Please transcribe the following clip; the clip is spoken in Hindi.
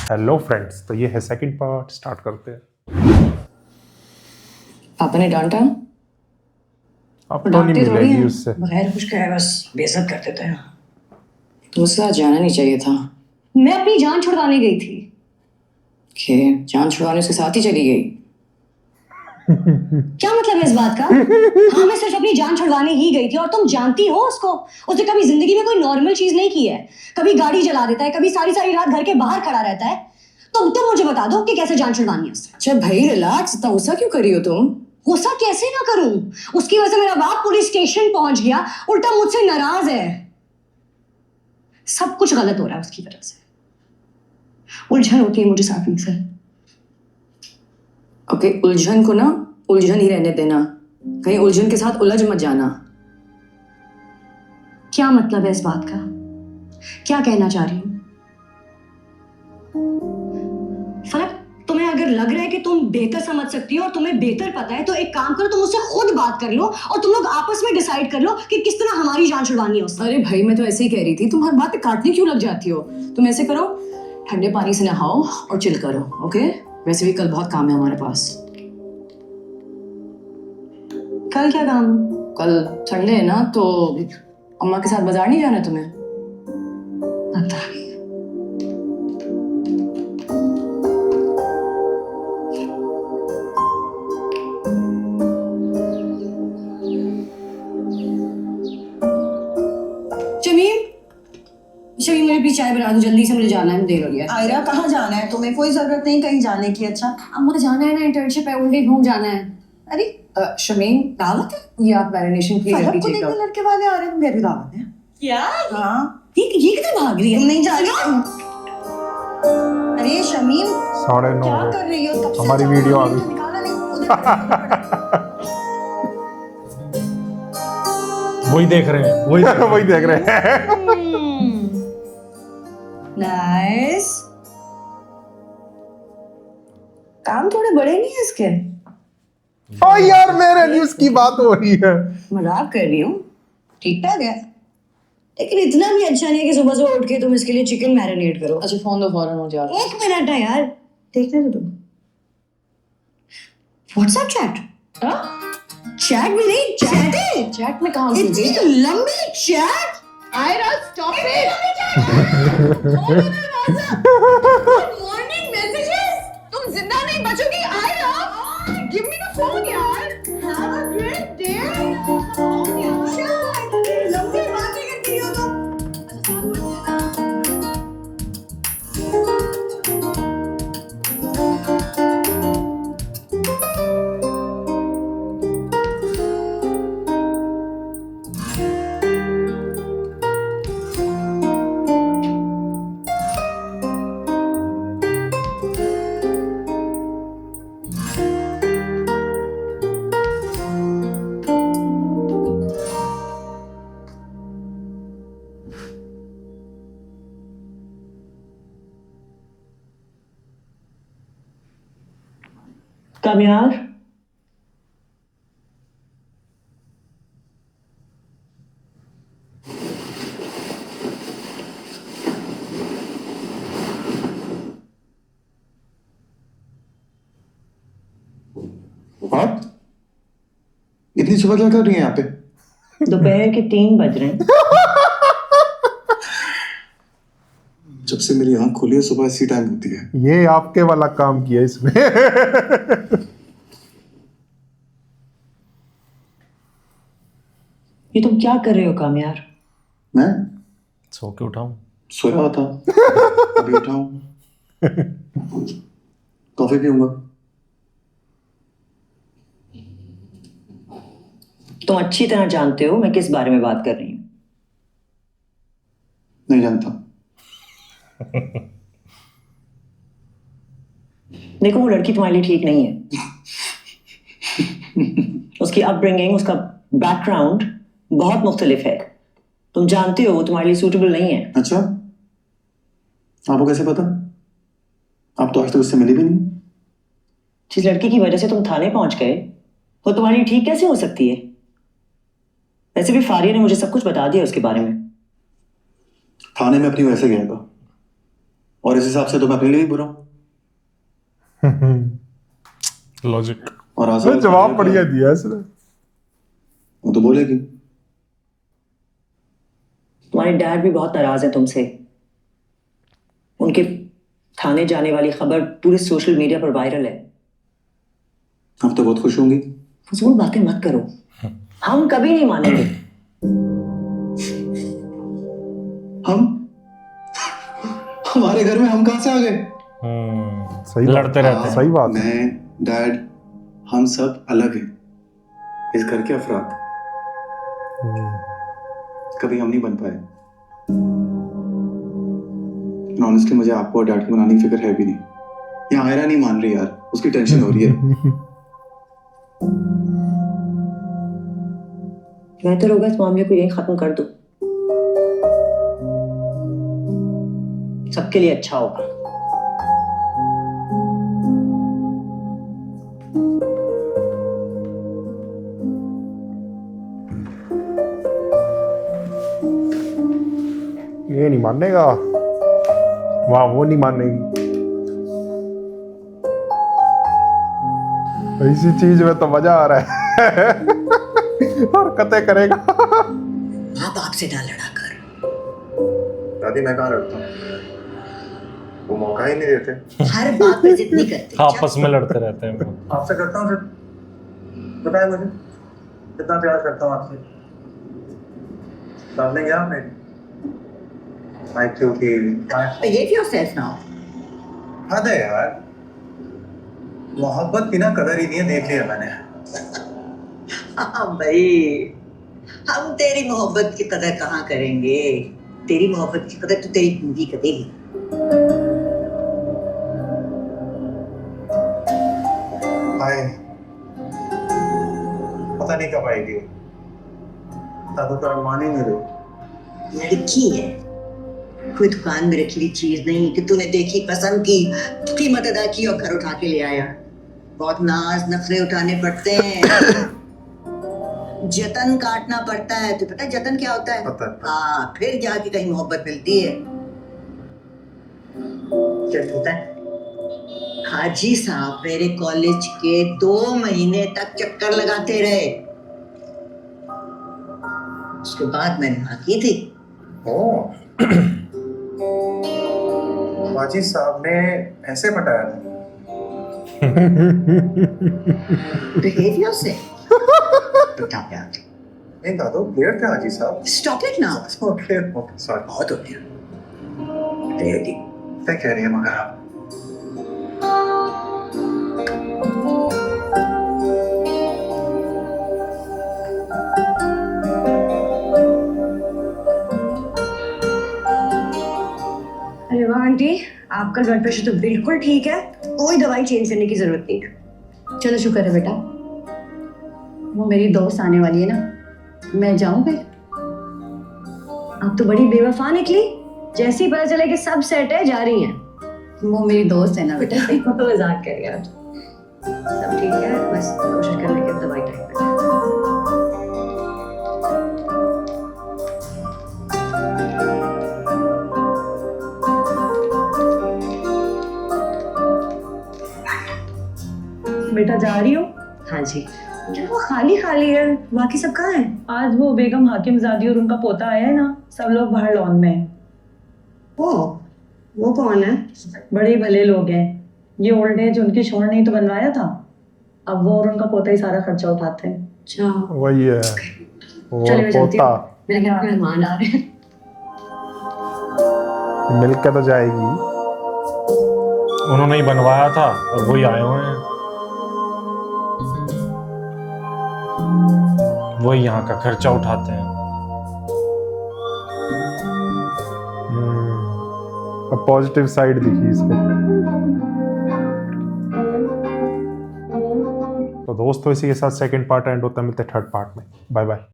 हेलो फ्रेंड्स, तो ये है सेकंड पार्ट। स्टार्ट करते हैं। पापा ने डांटा? अब तो नहीं डांटते थोड़ी मिलेगी हैं, उससे। बगैर कुछ कहे बस बेइज्जत कर देते हैं। तो उसके साथ जाना नहीं चाहिए था। मैं अपनी जान छुड़वाने गई थी। जान छुड़वाने उसके साथ ही चली गई। क्या मतलब है इस बात का? हाँ, मैं सिर्फ अपनी जान छुड़वाने ही गई थी और तुम जानती हो उसको। उसने कभी जिंदगी में कोई नॉर्मल चीज नहीं की है। कभी गाड़ी चला देता है, कभी सारी सारी रात घर के बाहर खड़ा रहता है। तुम मुझे बता दो कि कैसे जान छुड़वानी है उससे। अच्छा भाई रिलैक्स, इतना गुस्सा क्यों कर रही हो तुम? गुस्सा कैसे ना करूं? उसकी वजह से मेरा बाप पुलिस स्टेशन पहुंच गया, उल्टा मुझसे नाराज है। सब कुछ गलत हो रहा है उसकी वजह से। उलझन होती है मुझे साफी से। ओके, उलझन को ना उलझन ही रहने देना। कहीं उलझन के साथ उलझ मत जाना। क्या मतलब है इस बात का? क्या कहना चाह रही हूं? फलक, तुम्हें अगर लग रहा है कि तुम बेहतर समझ सकती हो और तुम्हें बेहतर पता है, तो एक काम करो, तुम उससे खुद बात कर लो और तुम लोग आपस में डिसाइड कर लो कि किस तरह हमारी जान छुड़वानी है उससे। अरे भाई, मैं तो ऐसे ही कह रही थी, तुम हर बात पे काटने क्यों लग जाती हो? तुम ऐसे करो, ठंडे पानी से नहाओ और चिल करो। ओके, वैसे भी कल बहुत काम है हमारे पास। कल क्या काम? कल संडे है ना, तो अम्मा के साथ बाजार नहीं जाना है तुम्हें? पता नहीं। शमीम, शमीम मेरे भी चाय बना दो जल्दी से, मुझे जाना है, देर हो गया। आयरा, कहाँ जाना है तुम्हें? कोई जरूरत नहीं कहीं जाने की। अच्छा, अम्मा जाना है ना, इंटर्नशिप है, उनके घूम जाना है। अरे शमीम, दावत है? ये आप मैरिनेशन के लिए फलक लड़की को चेक देखने करो। लड़के वाले आ रहे हैं, मेरी दावत है। क्या? हाँ, ये किधर भाग रही है? तुम नहीं जा रही? अरे शमीम, 9:30 क्या हो कर रही हो? कब से हमारी चाय वीडियो आ बना रही हो, गई। निकाला नहीं उधर। वही देख रहे हैं, वही देख रहे हैं। वही देख रहे हैं। नाइस। काम थोड़े बड़े नहीं है इसके। ओ यार, मेरे न्यूज़ की बात हो रही है। मजाक कर रही हूँ, ठीक ठाक है, लेकिन इतना भी अच्छा नहीं है कि सुबह सुबह उठ के तुम इसके लिए चिकन मैरिनेट करो। अच्छा फोन दो फौरन मुझे। एक मिनट है यार, देखने दो तुम। WhatsApp chat? चैट भी नहीं, चैट है। चैट में कहाँ इतनी घुसी? लंबी chat. Aira stop it. Morning messages. तुम जिंदा नहीं बचोगी Aira. Give me the phone यार। Have a great day. लंबी बातें करती हो तुम। कब यार? आप इतनी सुबह क्या कर रही हैं यहाँ पे? दोपहर के 3 बज रहे हैं। जब से मेरी आंख खुली है सुबह इसी टाइम होती है। ये आपके वाला काम किया इसने। ये तुम क्या कर रहे हो काम यार? मैं सो के उठाऊं? सोया हुआ था, अभी उठा हूँ, कॉफी पीऊंगा। तुम अच्छी तरह जानते हो मैं किस बारे में बात कर रही हूँ। नहीं जानता। देखो, वो लड़की तुम्हारे लिए ठीक नहीं है। उसकी अपब्रिंगिंग, उसका बैकग्राउंड बहुत मुख्तलिफ है। तुम जानते हो वो तुम्हारे लिए सूटेबल नहीं है। अच्छा, आपको कैसे पता? आप तो आज तक उससे मिली भी नहीं। जिस लड़की की वजह से तुम थाने पहुंच गए, वो तुम्हारे लिए ठीक कैसे हो सकती है? वैसे भी फारिया ने मुझे सब कुछ बता दिया उसके बारे में। थाने में अपनी वजह से गया था। और इस हिसाब से तो मैं अपने लिए ही बुरा हूं। लॉजिक। और आशा तो जवाब बढ़िया दिया इसने। वो तो बोलेगी। तुम्हारे डैड भी बहुत नाराज है तुमसे। उनके थाने जाने वाली खबर पूरे सोशल मीडिया पर वायरल है। अब तो बहुत खुश होंगी। फजूल बातें मत करो, हम कभी नहीं मानेंगे। हम हमारे घर में हम कहां से आ गए? सही बात, लड़ते रहते हैं। सही बात है। मैं, डैड, हम सब अलग हैं इस घर के अफराद। कभी हम नहीं बन पाए। ऑनेस्टली मुझे आपको और डैड को मनाने की फिक्र है भी नहीं। यहाँ आयरा नहीं मान रही यार, उसकी टेंशन हो रही है। बेहतर होगा इस मामले को यही खत्म कर दो, सबके लिए अच्छा होगा। ये नहीं मानेगा, वाह वो नहीं मानेगी। इसी चीज में तो मजा आ रहा है। हरकतें करेगा। माँ बाप से ना लड़ा कर। दादी मैं कहाँ लड़ता हूँ? वो मौका ही नहीं देते। हर बात पे जिद नहीं करते। आपस में लड़ते रहते हैं वो। आपसे करता हूँ फिर, बताया मुझे कितना प्यार करता हूँ आपसे। सामने गया आपने? Behave yourself now. हद है यार, मोहब्बत की ना कदर ही नहीं है, देख लिया मैंने। हाँ भाई, हम तेरी मोहब्बत की कदर कहाँ करेंगे? तेरी मोहब्बत की कदर तो तेरी बीवी करेगी। हाय, पता नहीं कब आएगी। दादू तो मान ही नहीं रहे। लड़की है, कोई दुकान में रखी हुई चीज नहीं कि तूने देखी, पसंद की, कीमत अदा की और घर उठा के ले आया। बहुत नाज नखरे उठाने पड़ते हैं। जतन काटना पड़ता है। तो पता है जतन क्या होता है? पता है। हाँ, फिर जाके कहीं मोहब्बत मिलती है। क्या होता है? हाजी साहब मेरे कॉलेज के 2 महीने तक चक्कर लगाते रहे। उसके बाद मैंने हाँ की थी। हाजी साहब ने ऐसे पटाया था। बिहेवियर से बता प्यार। नहीं दादू, क्लियर थे हाजी साहब। Stop it now. Okay okay sorry. बहुत हो गया। रेडी। क्या कह रही है मगर आप? अरे वाह आंटी, आपका ब्लड प्रेशर तो बिल्कुल ठीक है, कोई दवाई चेंज करने की जरूरत नहीं है। चलो शुक्र है बेटा, वो मेरी दोस्त आने वाली है ना, मैं जाऊं फिर। आप तो बड़ी बेवफा निकली, जैसे ही पता चले कि सब सेट है जा रही हैं। वो मेरी दोस्त है ना बेटा। मजाक कर यार, सब ठीक है, बस कोशिश करने की दवाई टाइम पे। बेटा जा रही हो? हाँ जी। क्या वो खाली खाली है, बाकी सब कहाँ है? आज वो बेगम हाकिमजादी और उनका पोता आया है ना, सब लोग बाहर लॉन में हैं। वो कौन है? बड़े भले लोग हैं। ये ओल्ड एज उनके शोहर ने ही तो बनवाया था, अब वो और उनका पोता ही सारा खर्चा उठाते हैं। अच्छा, वही है, वो चलिए मैं चलती पोता हूँ, मेरे घर पे मेहमान आ रहे हैं। मिल के तो जाएगी। उन्होंने ही बनवाया था और वही आए हुए हैं। वही यहाँ का खर्चा उठाते हैं। अब पॉजिटिव साइड दिखी इसको। तो दोस्तों इसी के साथ सेकंड पार्ट एंड होता है, मिलते हैं थर्ड पार्ट में। Bye bye.